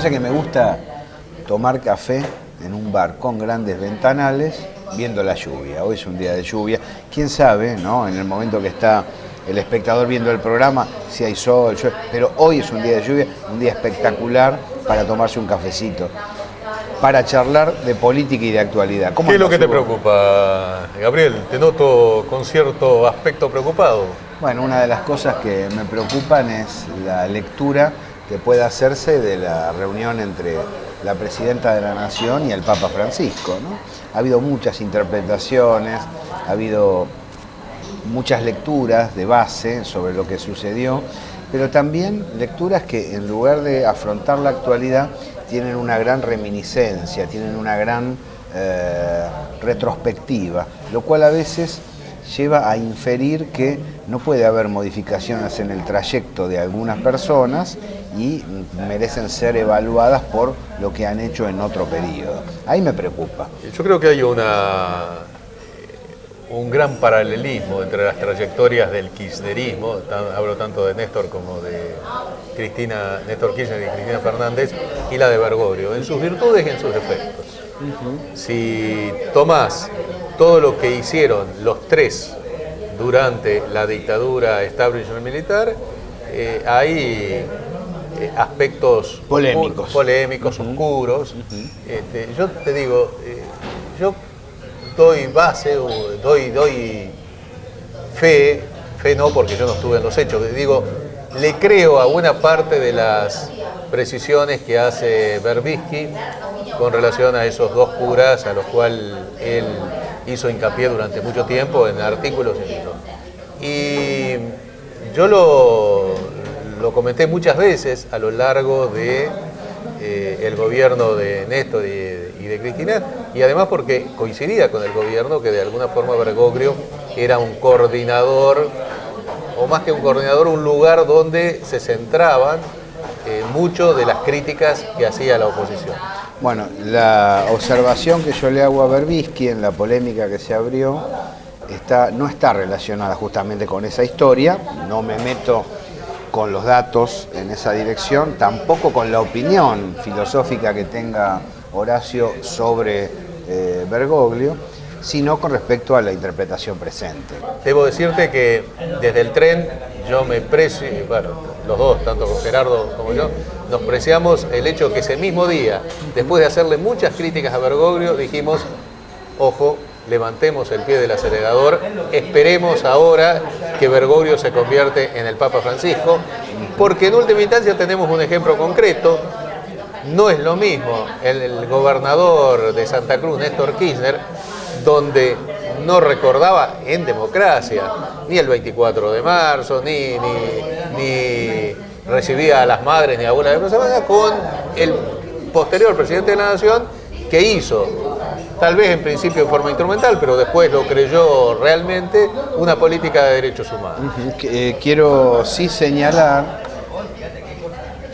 pasa que me gusta tomar café en un bar con grandes ventanales viendo la lluvia. Hoy es un día de lluvia. Quién sabe, ¿no? En el momento que está el espectador viendo el programa, si hay sol, llueve. Pero hoy es un día de lluvia, un día espectacular para tomarse un cafecito, para charlar de política y de actualidad. ¿Qué es lo que te preocupa, Gabriel? Te noto con cierto aspecto preocupado. Bueno, una de las cosas que me preocupan es la lectura que pueda hacerse de la reunión entre la Presidenta de la Nación y el Papa Francisco, ¿no? Ha habido muchas interpretaciones, ha habido muchas lecturas de base sobre lo que sucedió, pero también lecturas que en lugar de afrontar la actualidad tienen una gran reminiscencia, tienen una gran retrospectiva, lo cual a veces lleva a inferir que no puede haber modificaciones en el trayecto de algunas personas y merecen ser evaluadas por lo que han hecho en otro periodo. Ahí me preocupa. Yo creo que hay un gran paralelismo entre las trayectorias del kirchnerismo, hablo tanto de Néstor como de Néstor Kirchner y Cristina Fernández, y la de Bergoglio, en sus virtudes y en sus defectos. Si tomás todo lo que hicieron los tres durante la dictadura establishment militar, hay aspectos polémicos, oscuros. Yo te digo, yo doy base, doy fe no porque yo no estuve en los hechos, digo, le creo a buena parte de las precisiones que hace Berbisky con relación a esos dos curas a los cuales él hizo hincapié durante mucho tiempo en artículos y libros. Y yo lo comenté muchas veces a lo largo de el gobierno de Néstor y de Cristina, y además porque coincidía con el gobierno que de alguna forma Bergoglio era un coordinador, o más que un coordinador, un lugar donde se centraban mucho de las críticas que hacía la oposición. Bueno, la observación que yo le hago a Berbisky en la polémica que se abrió no está relacionada justamente con esa historia, no me meto con los datos en esa dirección, tampoco con la opinión filosófica que tenga Horacio sobre Bergoglio, sino con respecto a la interpretación presente. Debo decirte que desde el tren yo me precio, bueno, los dos, tanto con Gerardo como yo, nos preciamos el hecho que ese mismo día, después de hacerle muchas críticas a Bergoglio, dijimos, ojo, levantemos el pie del acelerador, esperemos ahora que Bergoglio se convierte en el Papa Francisco, porque en última instancia tenemos un ejemplo concreto. No es lo mismo el gobernador de Santa Cruz, Néstor Kirchner, donde no recordaba en democracia ni el 24 de marzo, ni recibía a las madres ni a abuelas de Plaza Mayor, con el posterior presidente de la Nación, que hizo, tal vez en principio en forma instrumental, pero después lo creyó realmente, una política de derechos humanos. Quiero sí señalar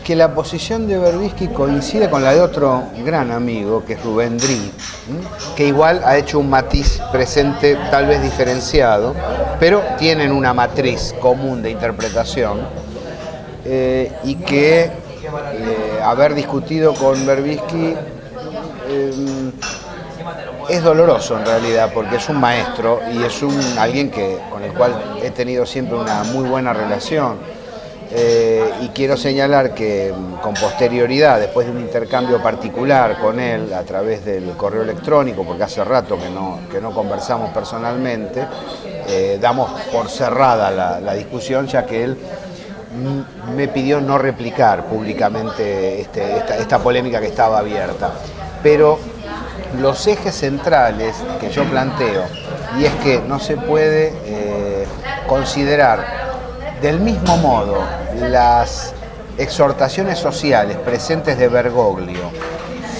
que la posición de Berbisky coincide con la de otro gran amigo, que es Rubén Dri, que igual ha hecho un matiz presente tal vez diferenciado, pero tienen una matriz común de interpretación, y que haber discutido con Berbisky es doloroso en realidad, porque es un maestro y es alguien con el cual he tenido siempre una muy buena relación. Y quiero señalar que con posterioridad, después de un intercambio particular con él a través del correo electrónico, porque hace rato que no conversamos personalmente, damos por cerrada la discusión, ya que él me pidió no replicar públicamente esta polémica que estaba abierta. Pero los ejes centrales que yo planteo, y es que no se puede considerar del mismo modo las exhortaciones sociales presentes de Bergoglio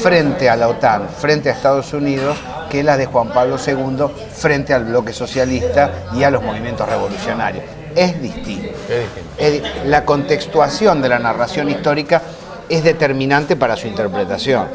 frente a la OTAN, frente a Estados Unidos, que las de Juan Pablo II frente al bloque socialista y a los movimientos revolucionarios. Es distinto. La contextuación de la narración histórica es determinante para su interpretación.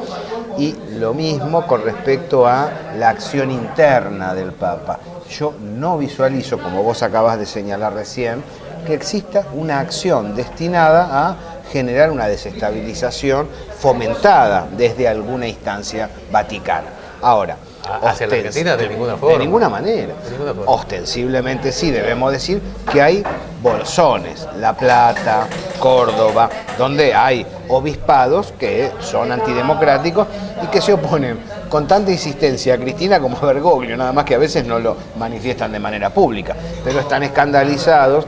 Y lo mismo con respecto a la acción interna del Papa. Yo no visualizo, como vos acabas de señalar recién, que exista una acción destinada a generar una desestabilización fomentada desde alguna instancia vaticana. Ahora, hacia la Argentina de ninguna forma. De ninguna manera. De ninguna forma. Ostensiblemente sí, debemos decir que hay bolsones, La Plata, Córdoba, donde hay obispados que son antidemocráticos y que se oponen con tanta insistencia a Cristina como a Bergoglio, nada más que a veces no lo manifiestan de manera pública, pero están escandalizados,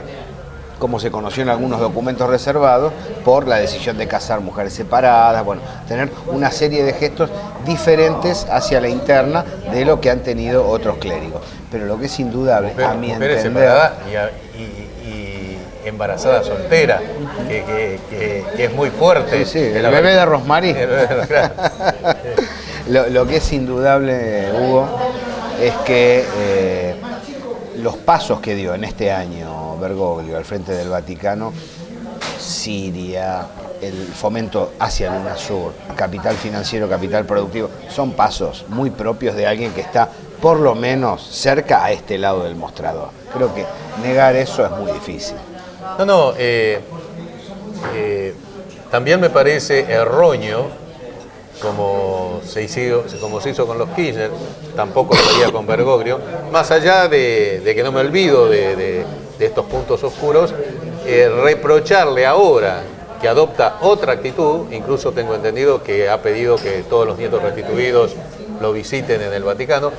como se conoció en algunos documentos reservados, por la decisión de casar mujeres separadas, bueno, tener una serie de gestos diferentes hacia la interna de lo que han tenido otros clérigos. Pero lo que es indudable, a mi mujeres entender... separadas y embarazada soltera, que es muy fuerte. Sí, el bebé de Rosmarie. Claro. Lo que es indudable, Hugo, es que los pasos que dio en este año Bergoglio al frente del Vaticano, Siria, el fomento hacia el UNASUR, capital financiero, capital productivo, son pasos muy propios de alguien que está por lo menos cerca a este lado del mostrador. Creo que negar eso es muy difícil. No, también me parece erróneo, como se hizo con los Kirchner, tampoco lo haría con Bergoglio, más allá de que no me olvido de estos puntos oscuros, reprocharle ahora que adopta otra actitud. Incluso tengo entendido que ha pedido que todos los nietos restituidos lo visiten en el Vaticano.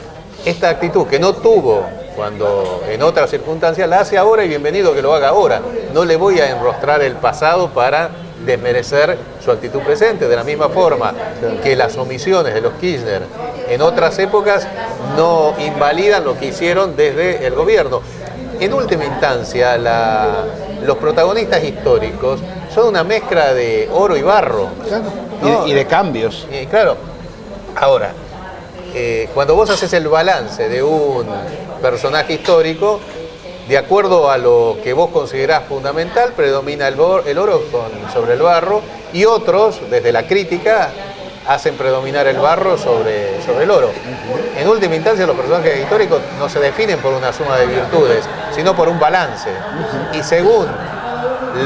Esta actitud que no tuvo cuando en otras circunstancias, la hace ahora, y bienvenido que lo haga ahora. No le voy a enrostrar el pasado para desmerecer su actitud presente, de la misma forma que las omisiones de los Kirchner en otras épocas no invalidan lo que hicieron desde el gobierno. En última instancia, los protagonistas históricos son una mezcla de oro y barro. Claro. ¿No? Y de cambios. Claro. Ahora, cuando vos haces el balance de un personaje histórico, de acuerdo a lo que vos considerás fundamental, predomina el oro sobre el barro, y otros, desde la crítica, hacen predominar el barro sobre el oro. En última instancia, los personajes históricos no se definen por una suma de virtudes, sino por un balance. Y según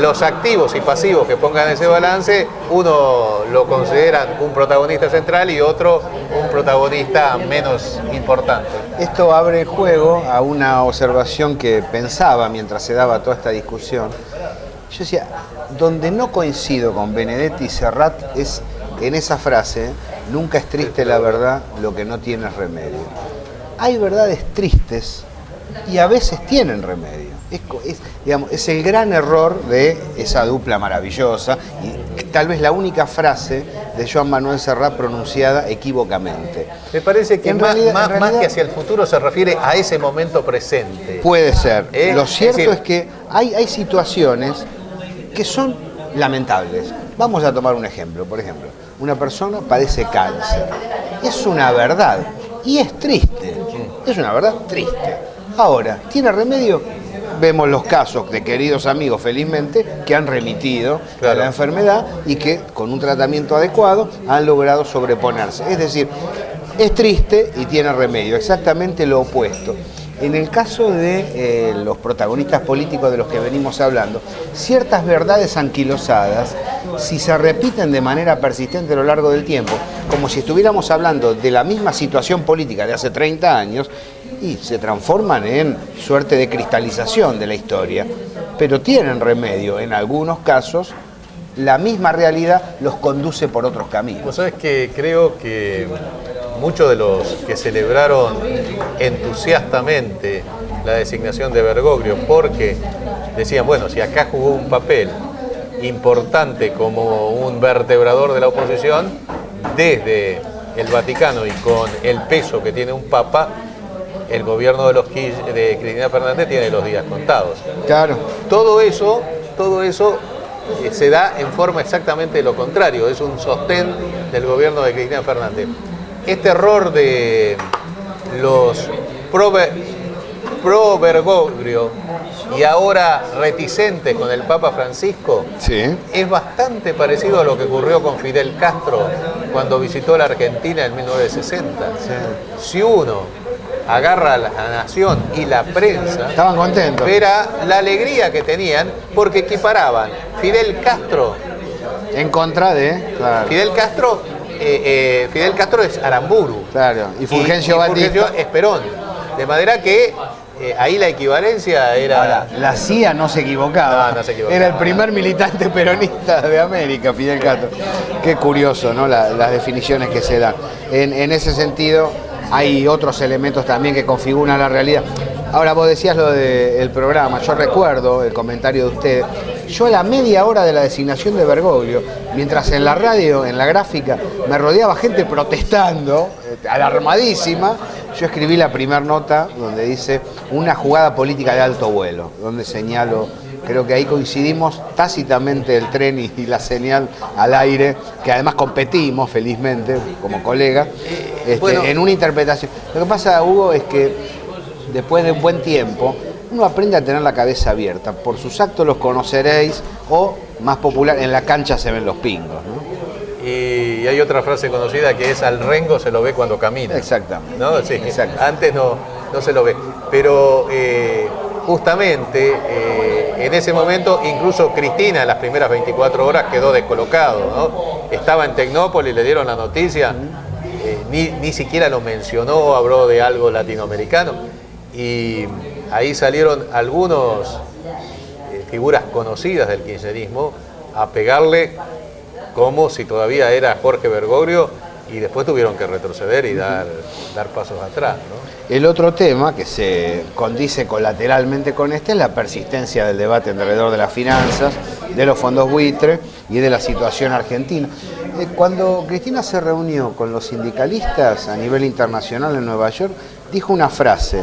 los activos y pasivos que pongan ese balance, uno lo considera un protagonista central y otro un protagonista menos importante. Esto abre juego a una observación que pensaba mientras se daba toda esta discusión. Yo decía, donde no coincido con Benedetti y Serrat es en esa frase: nunca es triste la verdad, lo que no tiene es remedio. Hay verdades tristes y a veces tienen remedio. Es el gran error de esa dupla maravillosa, y tal vez la única frase de Joan Manuel Serrat pronunciada equívocamente. Me parece que En más realidad, que hacia el futuro se refiere a ese momento presente. Puede ser. Lo cierto es decir, es que hay situaciones que son lamentables. Vamos a tomar un ejemplo. Por ejemplo, una persona padece cáncer. Es una verdad y es triste. Es una verdad triste. Ahora, ¿tiene remedio? Vemos los casos de queridos amigos, felizmente, que han remitido a la enfermedad y que con un tratamiento adecuado han logrado sobreponerse. Es decir, es triste y tiene remedio, exactamente lo opuesto. En el caso de los protagonistas políticos de los que venimos hablando, ciertas verdades anquilosadas, si se repiten de manera persistente a lo largo del tiempo, como si estuviéramos hablando de la misma situación política de hace 30 años, y se transforman en suerte de cristalización de la historia, pero tienen remedio. En algunos casos, la misma realidad los conduce por otros caminos. Vos sabés que creo que muchos de los que celebraron entusiastamente la designación de Bergoglio, porque decían, bueno, si acá jugó un papel importante como un vertebrador de la oposición, desde el Vaticano y con el peso que tiene un papa, el gobierno de Cristina Fernández tiene los días contados. Claro. Todo eso se da en forma exactamente lo contrario, es un sostén del gobierno de Cristina Fernández. Este error de los pro Bergoglio y ahora reticentes con el Papa Francisco, Sí. es bastante parecido a lo que ocurrió con Fidel Castro cuando visitó la Argentina en 1960. Sí. Si uno agarra a la nación y la prensa, Estaban contentos. verá la alegría que tenían porque equiparaban Fidel Castro En contra de... Claro. Fidel Castro es Aramburu. Claro, y Fulgencio Batista es Perón. De manera que ahí la equivalencia era... Ahora, la CIA no se equivocaba. No se equivocaba. Era el primer militante peronista de América, Fidel Castro. Qué curioso, ¿no? Las definiciones que se dan. En ese sentido, hay otros elementos también que configuran la realidad. Ahora, vos decías lo del programa. Yo recuerdo el comentario de usted. Yo a la media hora de la designación de Bergoglio, mientras en la radio, en la gráfica, me rodeaba gente protestando, alarmadísima, yo escribí la primera nota donde dice una jugada política de alto vuelo, donde señalo, creo que ahí coincidimos tácitamente el tren y la señal al aire, que además competimos felizmente como colega, en una interpretación. Lo que pasa, Hugo, es que después de un buen tiempo, uno aprende a tener la cabeza abierta. Por sus actos los conoceréis, o, más popular, en la cancha se ven los pingos, ¿no? Y hay otra frase conocida que es: al rengo se lo ve cuando camina. Exactamente. ¿No? Sí. Exacto. Antes no se lo ve. Pero justamente en ese momento, incluso Cristina en las primeras 24 horas quedó descolocado, ¿no? Estaba en Tecnópolis, le dieron la noticia, ni siquiera lo mencionó, habló de algo latinoamericano. Y ahí salieron algunos figuras conocidas del kirchnerismo a pegarle como si todavía era Jorge Bergoglio, y después tuvieron que retroceder y dar pasos atrás, ¿no? El otro tema que se condice colateralmente con este es la persistencia del debate alrededor de las finanzas, de los fondos buitre y de la situación argentina. Cuando Cristina se reunió con los sindicalistas a nivel internacional en Nueva York, dijo una frase: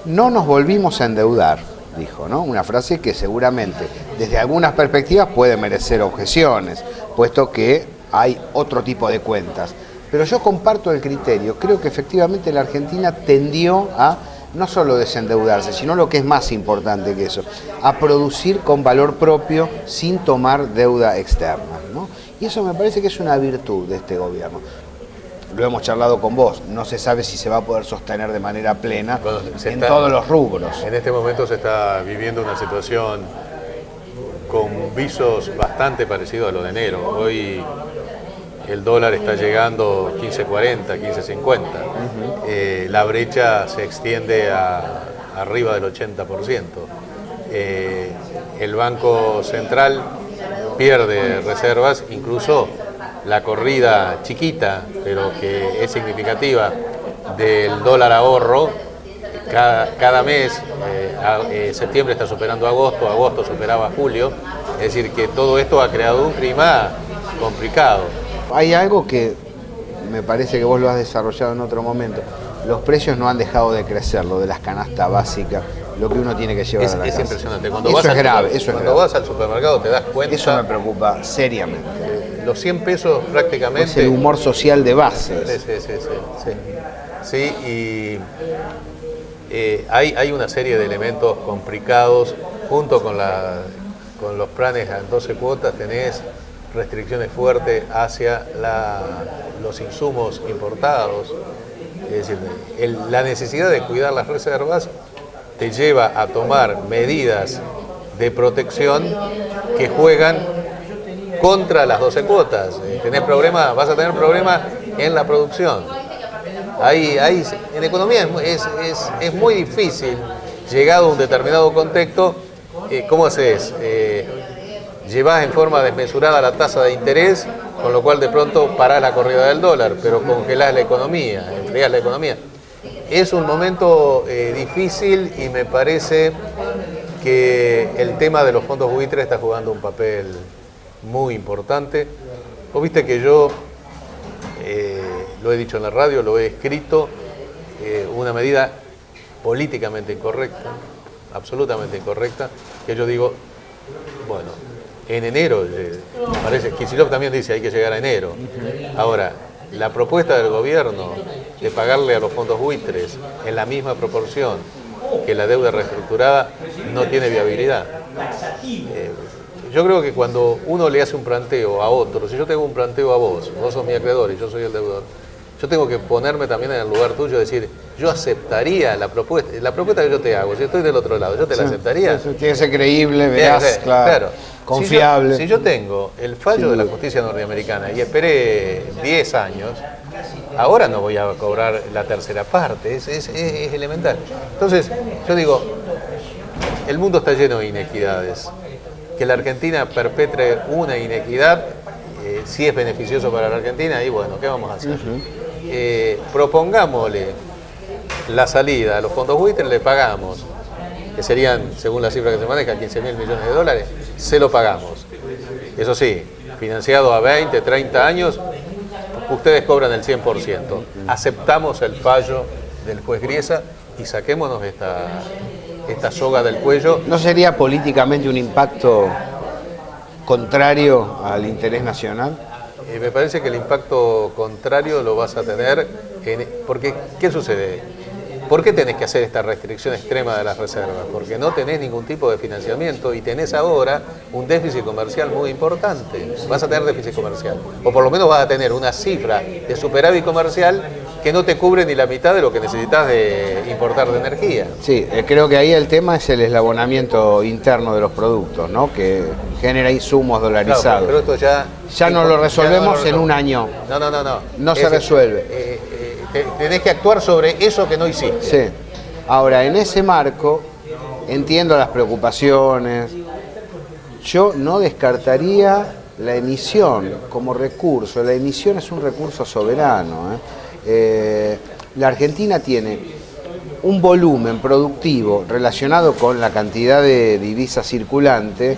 no nos volvimos a endeudar, dijo, ¿no? Una frase que seguramente desde algunas perspectivas puede merecer objeciones, puesto que hay otro tipo de cuentas. Pero yo comparto el criterio, creo que efectivamente la Argentina tendió a no solo desendeudarse, sino lo que es más importante que eso, a producir con valor propio sin tomar deuda externa, ¿no? Y eso me parece que es una virtud de este gobierno. Lo hemos charlado con vos, no se sabe si se va a poder sostener de manera plena todos los rubros. En este momento se está viviendo una situación con visos bastante parecidos a lo de enero. Hoy el dólar está llegando 15.40, 15.50. La brecha se extiende arriba del 80%. El Banco Central pierde reservas, incluso la corrida chiquita, pero que es significativa, del dólar ahorro. Cada mes, septiembre está superando agosto superaba julio, es decir, que todo esto ha creado un clima complicado. Hay algo que me parece que vos lo has desarrollado en otro momento: los precios no han dejado de crecer, lo de las canastas básicas, lo que uno tiene que llevar a la casa. Es impresionante. Cuando vas al supermercado te das cuenta. Eso me preocupa seriamente. Los 100 pesos prácticamente... Es el humor social de base. Sí, y hay una serie de elementos complicados. Junto con los planes a 12 cuotas tenés restricciones fuertes hacia los insumos importados. Es decir, la necesidad de cuidar las reservas te lleva a tomar medidas de protección que juegan contra las 12 cuotas. Vas a tener problemas en la producción. En economía es muy difícil, llegado a un determinado contexto, ¿cómo haces? Llevás en forma desmesurada la tasa de interés, con lo cual de pronto parás la corrida del dólar, pero congelás la economía, enfriás la economía. Es un momento difícil, y me parece que el tema de los fondos buitres está jugando un papel muy importante. Vos viste que yo lo he dicho en la radio, lo he escrito, una medida políticamente incorrecta, absolutamente incorrecta, que yo digo, bueno, en enero, parece, Kicillof también dice hay que llegar a enero. Ahora, la propuesta del gobierno de pagarle a los fondos buitres en la misma proporción que la deuda reestructurada no tiene viabilidad. Yo creo que cuando uno le hace un planteo a otro, si yo tengo un planteo a vos sos mi acreedor y yo soy el deudor, yo tengo que ponerme también en el lugar tuyo, decir, yo aceptaría la propuesta que yo te hago, si estoy del otro lado, ¿yo te la aceptaría? Tiene que ser creíble, veraz, claro, confiable. Si yo tengo el fallo de la justicia norteamericana y esperé 10 años, ahora no voy a cobrar la tercera parte, es elemental. Entonces, yo digo, el mundo está lleno de inequidades. Que la Argentina perpetre una inequidad, si es beneficioso para la Argentina, y bueno, ¿qué vamos a hacer? Propongámosle la salida a los fondos buitres, le pagamos, que serían, según la cifra que se maneja, 15.000 millones de dólares, se lo pagamos. Eso sí, financiado a 20, 30 años, ustedes cobran el 100%. Aceptamos el fallo del juez Griesa y saquémonos esta soga del cuello. ¿No sería políticamente un impacto contrario al interés nacional? Me parece que el impacto contrario lo vas a tener, porque ¿qué sucede? ¿Por qué tenés que hacer esta restricción extrema de las reservas? Porque no tenés ningún tipo de financiamiento y tenés ahora un déficit comercial muy importante. Vas a tener déficit comercial, o por lo menos vas a tener una cifra de superávit comercial que no te cubre ni la mitad de lo que necesitas de importar de energía. Sí, creo que ahí el tema es el eslabonamiento interno de los productos, ¿no? Que genera insumos dolarizados. Claro, pero esto ya no lo resolvemos en un año. No. No se resuelve. Tenés que actuar sobre eso que no hiciste. Sí. Ahora, en ese marco, entiendo las preocupaciones. Yo no descartaría la emisión como recurso. La emisión es un recurso soberano, la Argentina tiene un volumen productivo relacionado con la cantidad de divisa circulante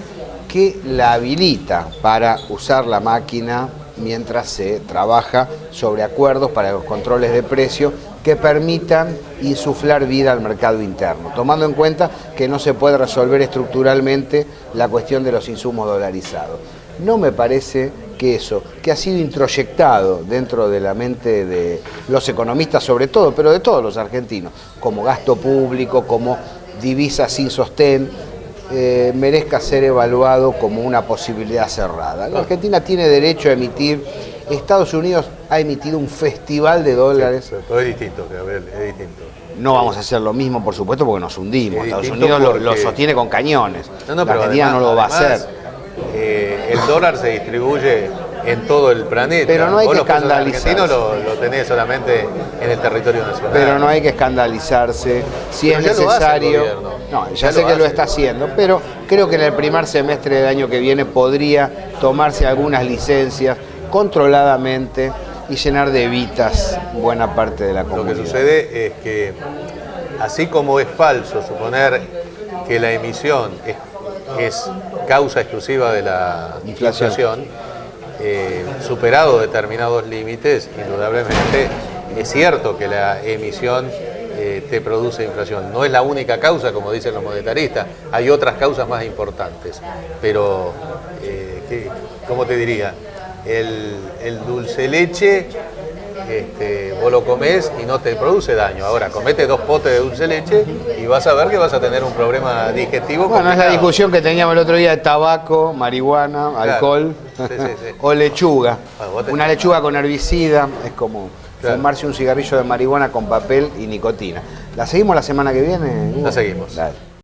que la habilita para usar la máquina mientras se trabaja sobre acuerdos para los controles de precio que permitan insuflar vida al mercado interno, tomando en cuenta que no se puede resolver estructuralmente la cuestión de los insumos dolarizados. No me parece que eso, que ha sido introyectado dentro de la mente de los economistas sobre todo, pero de todos los argentinos, como gasto público, como divisa sin sostén, merezca ser evaluado como una posibilidad cerrada. La Argentina tiene derecho a emitir, Estados Unidos ha emitido un festival de dólares. Sí, pero es distinto, Gabriel, es distinto. No vamos a hacer lo mismo, por supuesto, porque nos hundimos. Es Estados Unidos lo sostiene con cañones. La Argentina no lo va a hacer. El dólar se distribuye en todo el planeta. Pero no hay que escandalizarse. Lo tenés solamente en el territorio nacional. Pero no hay que escandalizarse. Si es necesario. No, ya sé que lo está haciendo, pero creo que en el primer semestre del año que viene podría tomarse algunas licencias controladamente y llenar de evitas buena parte de la comunidad. Lo que sucede es que, así como es falso suponer que la emisión es causa exclusiva de la inflación, superado determinados límites, indudablemente es cierto que la emisión te produce inflación. No es la única causa, como dicen los monetaristas, hay otras causas más importantes, pero, ¿cómo te diría? El dulce leche, vos lo comés y no te produce daño. Ahora, comete 2 potes de dulce leche y vas a ver que vas a tener un problema digestivo. Bueno, es la discusión que teníamos el otro día de tabaco, marihuana, claro, alcohol, sí. O lechuga. Bueno, una lechuga con herbicida es como fumarse un cigarrillo de marihuana con papel y nicotina. ¿La seguimos la semana que viene, Hugo? La seguimos. Dale.